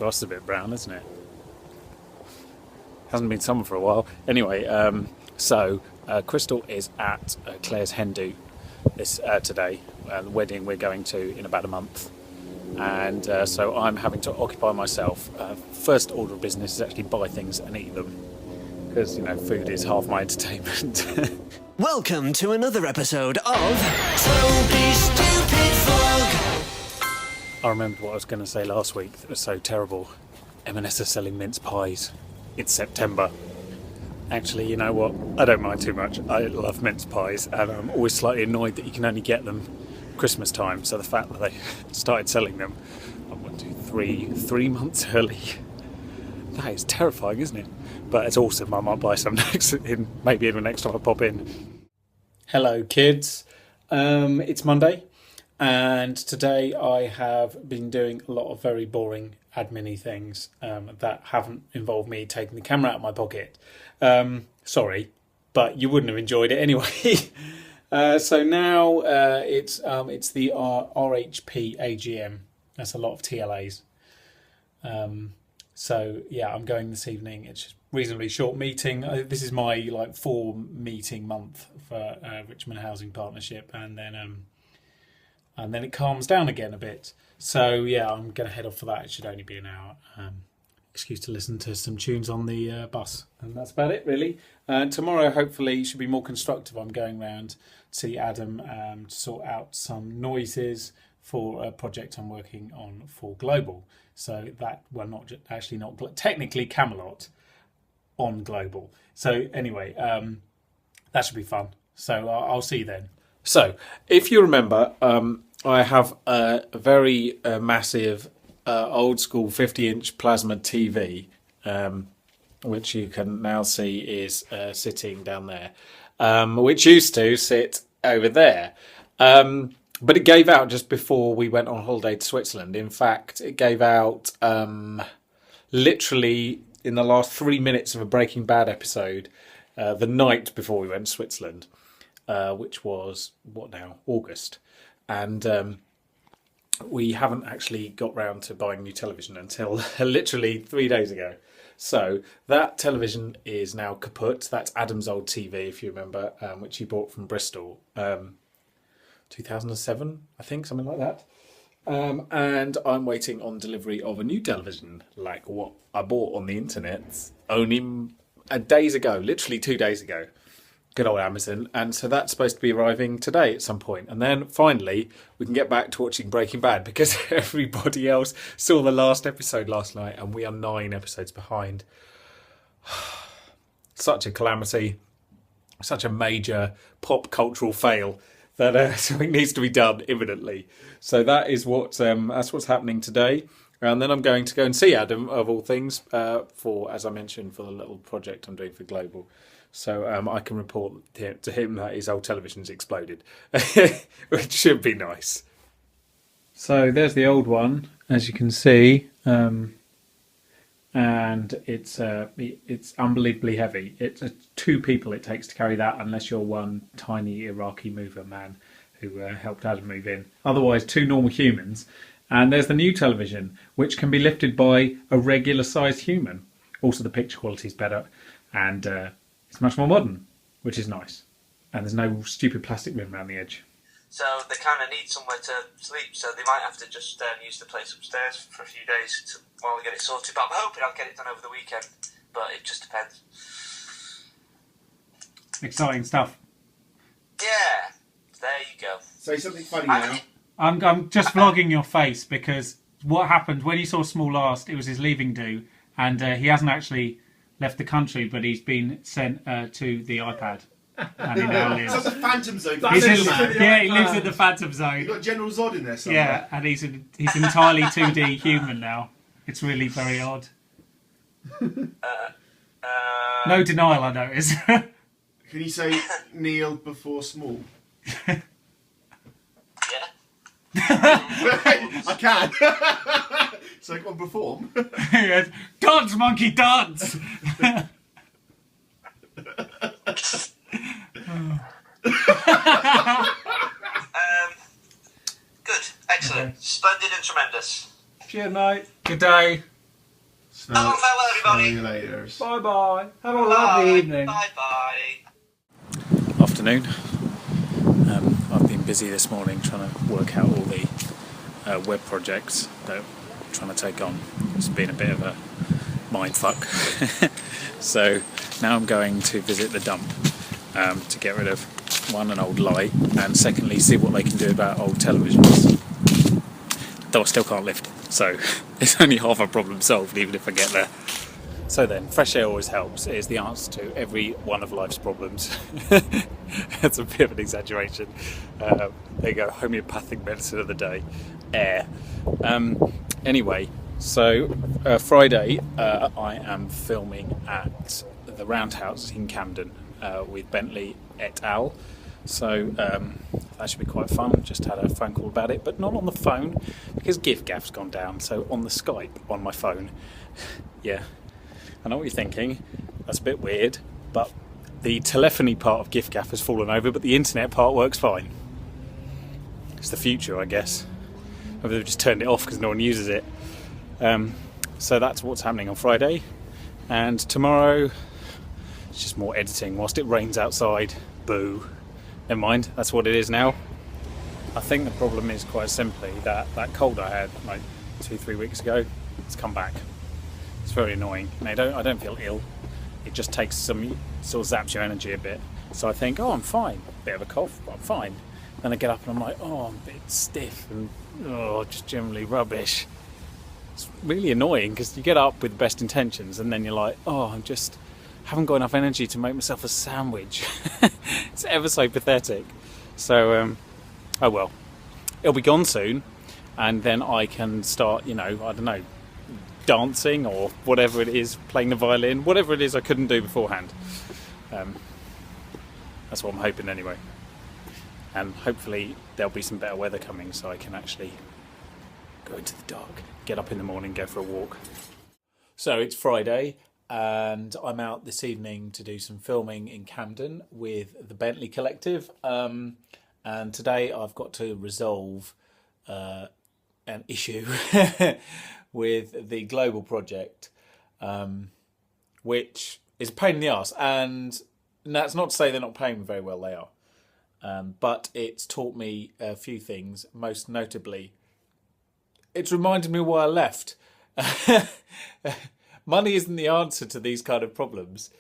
grass is a bit brown, isn't it? Hasn't been summer for a while. Anyway, so Crystal is at Claire's hen do today, the wedding we're going to in about a month. And so I'm having to occupy myself. First order of business is actually buy things and eat them. Because, food is half my entertainment. Welcome to another episode of Toby Stupid Vlog. I remembered what I was going to say last week that was so terrible. M&S are selling mince pies. It's September. Actually, you know what? I don't mind too much. I love mince pies, and I'm always slightly annoyed that you can only get them Christmas time. So the fact that they started selling them, 3 months early, that is terrifying, isn't it? But it's awesome. I might buy some maybe in the next time I pop in. Hello, kids. It's Monday, and today I have been doing a lot of very boring admin-y things that haven't involved me taking the camera out of my pocket. Sorry, but you wouldn't have enjoyed it anyway. So now it's the RHP AGM. That's a lot of TLAs. So yeah, I'm going this evening. It's just a reasonably short meeting. This is my 4 meeting month for Richmond Housing Partnership, and then it calms down again a bit. So yeah, I'm going to head off for that. It should only be an hour. Excuse to listen to some tunes on the bus, and that's about it really. Tomorrow hopefully should be more constructive. I'm going round to see Adam to sort out some noises for a project I'm working on for Global. So that not technically Camelot on Global. So anyway, that should be fun. So I'll see you then. So if you remember, I have a very massive old school 50-inch plasma TV, which you can now see is sitting down there, which used to sit over there. But it gave out just before we went on holiday to Switzerland. In fact, it gave out literally in the last 3 minutes of a Breaking Bad episode, the night before we went to Switzerland, which was, August. And we haven't actually got round to buying new television until literally 3 days ago. So that television is now kaput. That's Adam's old TV, if you remember, which he bought from Bristol. 2007, I think, something like that. And I'm waiting on delivery of a new television, like what I bought on the internet only days ago, literally 2 days ago. Good old Amazon. And so that's supposed to be arriving today at some point. And then finally, we can get back to watching Breaking Bad because everybody else saw the last episode last night and we are 9 episodes behind. Such a calamity. Such a major pop cultural fail that something needs to be done imminently. So that is that's what's happening today. And then I'm going to go and see Adam, of all things, as I mentioned, for the little project I'm doing for Global. So I can report to him that his old television's exploded, which should be nice. So there's the old one, as you can see, and it's unbelievably heavy. It's 2 people it takes to carry that, unless you're one tiny Iraqi mover man who helped Adam move in. Otherwise, 2 normal humans. And there's the new television, which can be lifted by a regular-sized human. Also, the picture quality is better, and it's much more modern, which is nice. And there's no stupid plastic rim around the edge. So they kind of need somewhere to sleep, so they might have to just use the place upstairs for a few days while we get it sorted. But I'm hoping I'll get it done over the weekend, but it just depends. Exciting stuff. Yeah, there you go. Say something funny now. I'm just vlogging your face because what happened when you saw Small last, it was his leaving do, and he hasn't actually left the country, but he's been sent to the iPad. And he now lives. It's like the Phantom Zone. He lives in the Phantom Zone. You've got General Zod in there somewhere. Yeah, and he's entirely 2D human now. It's really very odd. No denial, I notice. Can you say Neil before Small? Yeah. I can. So go on, perform. Dance, monkey, dance! Good, excellent, okay. Splendid and tremendous. Cheers, mate. Good day. Farewell, everybody. See you later. Bye bye. Have a lovely evening. Bye bye. Afternoon. I've been busy this morning trying to work out all the web projects that I'm trying to take on. It's been a bit of a mindfuck. So now I'm going to visit the dump to get rid of, one, an old light, and secondly, see what they can do about old televisions. Though I still can't lift it, so it's only half a problem solved even if I get there. So then, fresh air always helps. It is the answer to every one of life's problems. That's a bit of an exaggeration. There you go, homeopathic medicine of the day, air. Anyway, so Friday I am filming at the Roundhouse in Camden with Bentley et al. So that should be quite fun. Just had a phone call about it, but not on the phone because GIF-GAF's gone down. So on the Skype on my phone. Yeah, I know what you're thinking. That's a bit weird, but the telephony part of GIF-GAF has fallen over, but the internet part works fine. It's the future, I guess. Maybe they've just turned it off because no one uses it. So that's what's happening on Friday, and tomorrow it's just more editing whilst it rains outside. Boo. Never mind, that's what it is now. I think the problem is quite simply that cold I had like 2-3 weeks ago, it's come back. It's very annoying. And I don't feel ill. It just takes some, sort of zaps your energy a bit. So I think, oh, I'm fine. Bit of a cough, but I'm fine. Then I get up and I'm like, oh, I'm a bit stiff and just generally rubbish. It's really annoying because you get up with the best intentions and then you're like, oh, haven't got enough energy to make myself a sandwich. It's ever so pathetic. So, oh well. It'll be gone soon and then I can start, I don't know, dancing or whatever it is, playing the violin, whatever it is I couldn't do beforehand. That's what I'm hoping anyway. And hopefully there'll be some better weather coming so I can actually go into the dark, get up in the morning, go for a walk. So it's Friday and I'm out this evening to do some filming in Camden with the Bentley Collective. And today I've got to resolve an issue with the global project, which is a pain in the arse. And that's not to say they're not paying me very well, they are. But it's taught me a few things, most notably, it's reminded me why I left. Money isn't the answer to these kind of problems.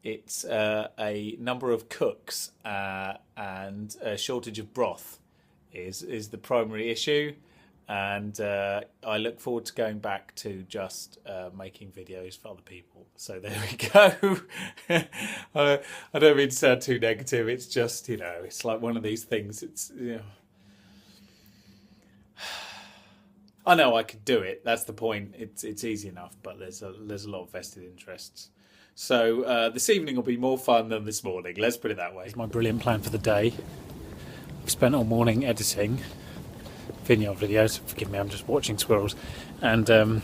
It's a number of cooks and a shortage of broth is the primary issue. And I look forward to going back to just making videos for other people. So there we go. I don't mean to sound too negative. It's just, it's like one of these things. It's, I know I could do it. That's the point. It's easy enough, but there's a lot of vested interests. So this evening will be more fun than this morning. Let's put it that way. It's my brilliant plan for the day. I've spent all morning editing vineyard videos. Forgive me, I'm just watching squirrels, and I'm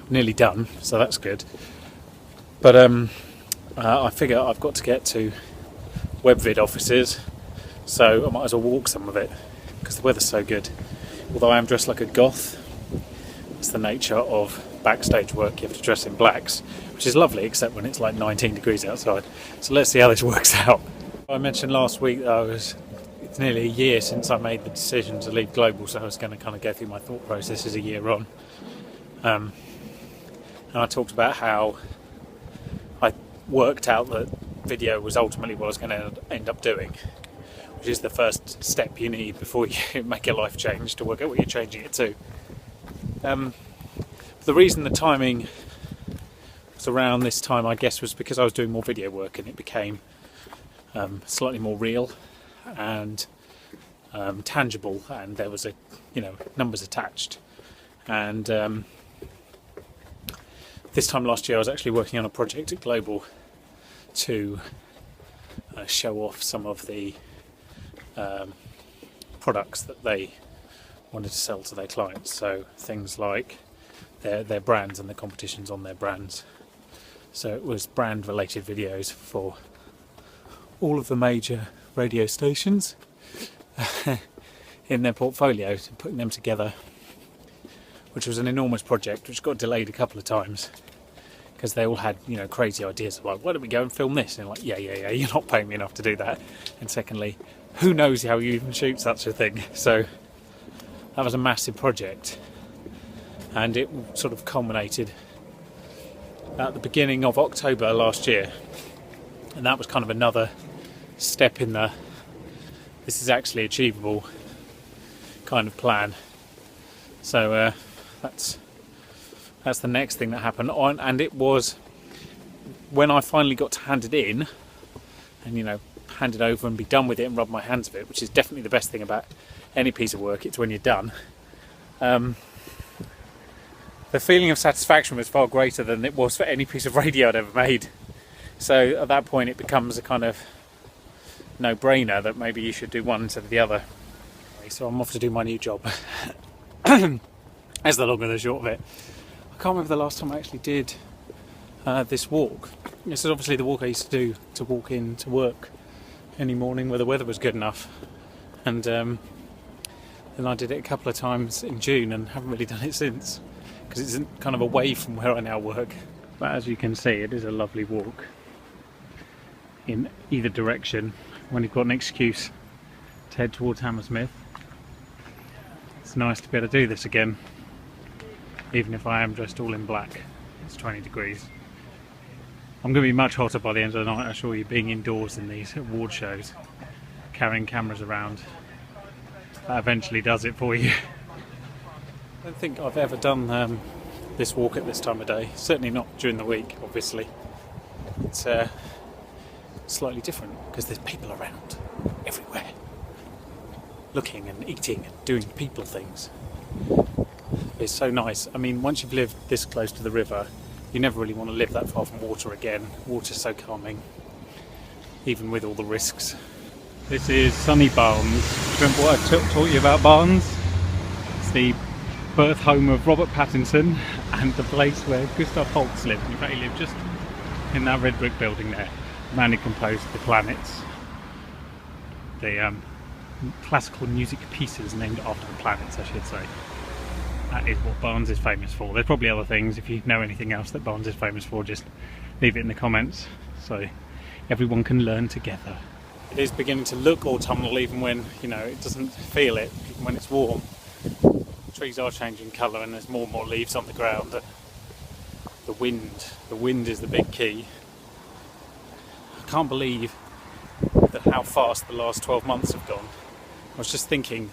nearly done, so that's good. But I figure I've got to get to Webvid offices, so I might as well walk some of it because the weather's so good. Although I am dressed like a goth, it's the nature of backstage work. You have to dress in blacks, which is lovely, except when it's like 19 degrees outside. So let's see how this works out. I mentioned last week that it's nearly a year since I made the decision to leave Global, so I was going to kind of go through my thought processes a year on. And I talked about how I worked out that video was ultimately what I was going to end up doing, which is the first step you need before you make a life change, to work out what you're changing it to. The reason the timing was around this time, I guess, was because I was doing more video work and it became slightly more real and tangible, and there was numbers attached. And this time last year I was actually working on a project at Global to show off some of the products that they wanted to sell to their clients. So things like their brands and the competitions on their brands. So it was brand related videos for all of the major radio stations in their portfolio, putting them together which was an enormous project which got delayed a couple of times because they all had, you know, crazy ideas like, why don't we go and film this? And like, yeah, you're not paying me enough to do that. And secondly, who knows how you even shoot such a thing? So that was a massive project, and it sort of culminated at the beginning of October last year, and that was kind of another step in the this is actually achievable kind of plan. So that's the next thing that happened on, and it was when I finally got to hand it in and, you know, hand it over and be done with it and rub my hands of it, which is definitely the best thing about any piece of work. It's when you're done. The feeling of satisfaction was far greater than it was for any piece of radio I'd ever made. So at that point it becomes a kind of no-brainer that maybe you should do one instead of the other. So I'm off to do my new job. That's the long and the short of it. I can't remember the last time I actually did this walk. This is obviously the walk I used to do to walk in to work any morning where the weather was good enough. And then I did it a couple of times in June and haven't really done it since, because it's kind of away from where I now work. But as you can see, it is a lovely walk in either direction when you've got an excuse to head towards Hammersmith. It's nice to be able to do this again, even if I am dressed all in black. It's 20 degrees. I'm going to be much hotter by the end of the night, I assure you, being indoors in these award shows, carrying cameras around. That eventually does it for you. I don't think I've ever done this walk at this time of day, certainly not during the week, obviously. It's slightly different because there's people around everywhere, looking and eating and doing people things. It's so nice. I mean, once you've lived this close to the river, you never really want to live that far from water again. Water's so calming, even with all the risks. This is sunny Barnes. Remember what I taught you about Barnes? It's the birth home of Robert Pattinson and the place where Gustav Holst lived. In fact, he lived just in that red brick building there. The man who composed The Planets, the classical music pieces named after the planets, I should say. That is what Barnes is famous for. There's probably other things. If you know anything else that Barnes is famous for, just leave it in the comments so everyone can learn together. It is beginning to look autumnal even when, you know, it doesn't feel it, even when it's warm. Trees are changing colour and there's more and more leaves on the ground. The wind is the big key. I can't believe that how fast the last 12 months have gone. I was just thinking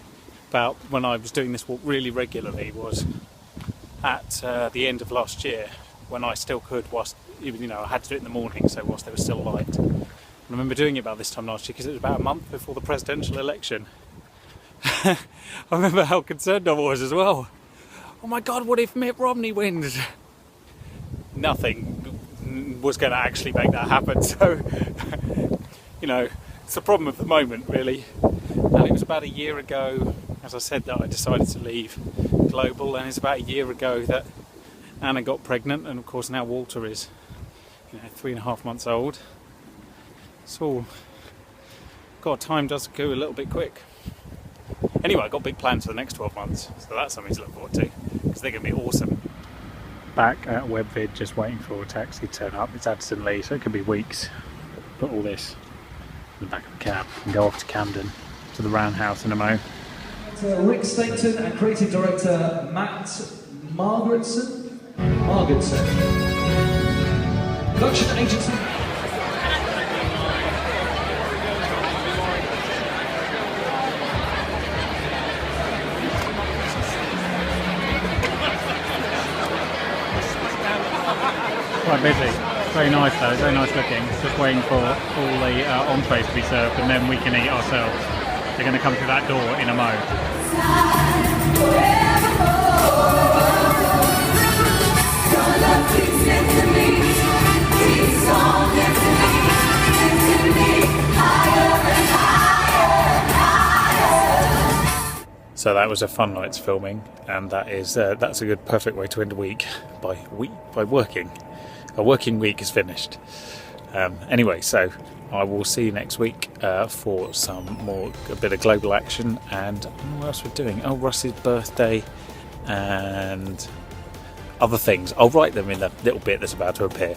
about when I was doing this walk really regularly was at the end of last year, when I still could, whilst, you know, I had to do it in the morning, so whilst there was still light. I remember doing it about this time last year because it was about a month before the presidential election. I remember how concerned I was as well. Oh my God, what if Mitt Romney wins? Nothing was going to actually make that happen, so you know, it's the problem of the moment really. And it was about a year ago, as I said, that I decided to leave Global, and it's about a year ago that Anna got pregnant, and of course now Walter is, you know, 3.5 months old. So, God, time does go a little bit quick. Anyway, I've got big plans for the next 12 months, so that's something to look forward to, because they're going to be awesome. Back at Webvid, just waiting for a taxi to turn up. It's Addison Lee, so it could be weeks. Put all this in the back of the cab and go off to Camden, to the Roundhouse in a mo. Rick Stainton and creative director Matt Margetson. Production agency. Quite busy. Very nice though, very nice looking. Just waiting for all the entrees to be served and then we can eat ourselves. They're going to come through that door in a mo. So that was a fun night's filming, and that's a good perfect way to end a week by working. A working week is finished. Anyway, so I will see you next week for a bit of global action, and what else we're doing. Oh, Russ's birthday and other things. I'll write them in the little bit that's about to appear.